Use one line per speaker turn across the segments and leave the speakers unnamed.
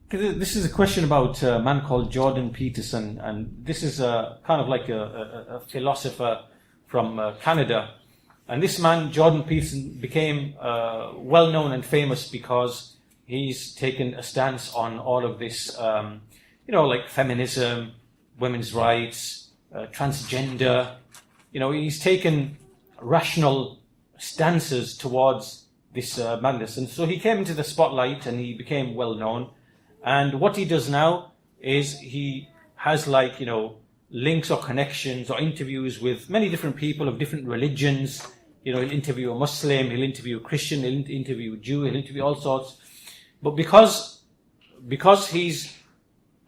This is a question about a man called Jordan Peterson, and this is kind of like a philosopher from Canada. And this man, Jordan Peterson, became well known and famous because he's taken a stance on all of this, like feminism, women's rights, transgender. He's taken rational stances towards this madness. And so he came into the spotlight and he became well known. And what he does now is he has links or connections or interviews with many different people of different religions. He'll interview a Muslim, he'll interview a Christian, he'll interview a Jew, he'll interview all sorts. But because he's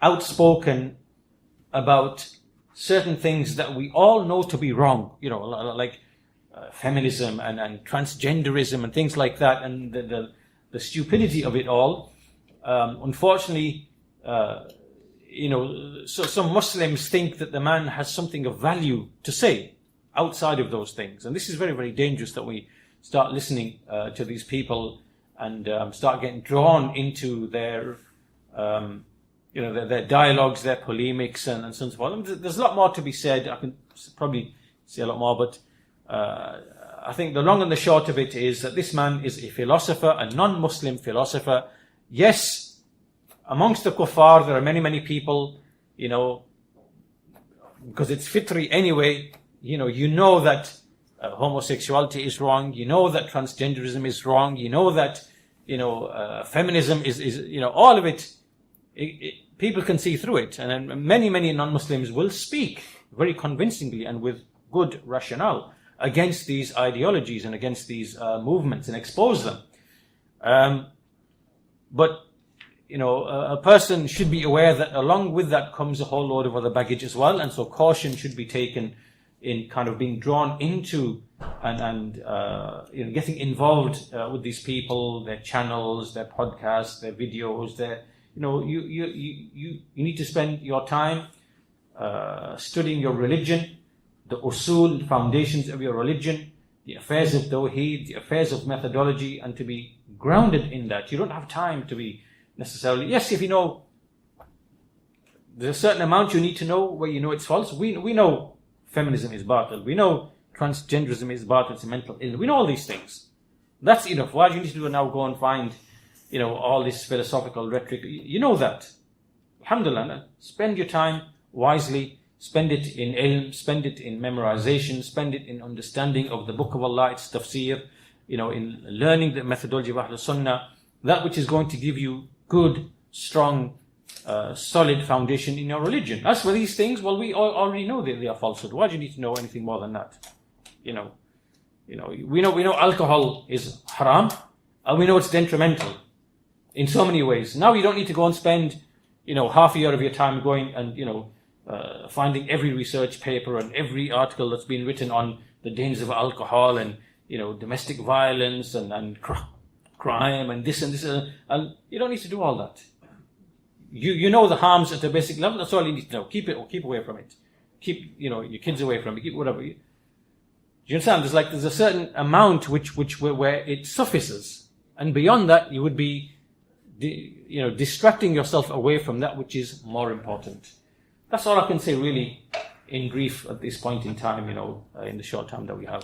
outspoken about certain things that we all know to be wrong, like feminism and transgenderism and things like that, and the stupidity of it all, unfortunately, so some Muslims think that the man has something of value to say outside of those things. And this is very, very dangerous, that we start listening to these people and start getting drawn into their dialogues, their polemics, and so on and so forth. There's a lot more to be said. I can probably say a lot more, but I think the long and the short of it is that this man is a philosopher, a non-Muslim philosopher. Yes, amongst the kuffar, there are many, many people, because it's fitri anyway, you that homosexuality is wrong, that transgenderism is wrong, that, feminism is all of it, people can see through it. And many, many non-Muslims will speak very convincingly and with good rationale against these ideologies and against these movements and expose them. But a person should be aware that along with that comes a whole load of other baggage as well, and so caution should be taken in kind of being drawn into and getting involved with these people, their channels, their podcasts, their videos. You need to spend your time studying your religion, the usul, foundations of your religion, the affairs of tawheed, the affairs of methodology, and to be grounded in that. You don't have time to be necessarily, yes, if there's a certain amount you need to know where it's false. We know feminism is batil. We know transgenderism is batil, it's a mental illness. We know all these things. That's enough. Why do you need to now go and find, all this philosophical rhetoric? You know that. Alhamdulillah. Spend your time wisely. Spend it in ilm, spend it in memorization, spend it in understanding of the Book of Allah, its tafsir, in learning the methodology of Ahlul Sunnah, that which is going to give you good, strong, solid foundation in your religion. As for these things, well, we already know that they are falsehood. Why do you need to know anything more than that? We know alcohol is haram, and we know it's detrimental in so many ways. Now you don't need to go and spend, half a year of your time going and, finding every research paper and every article that's been written on the dangers of alcohol and, domestic violence and crime and this, and you don't need to do all that. You know the harms at a basic level. That's all you need to know. Keep away from it. Keep, your kids away from it. Keep whatever. Do you understand? There's a certain amount where it suffices. And beyond that, you would be, distracting yourself away from that which is more important. That's all I can say really in brief at this point in time, in the short time that we have.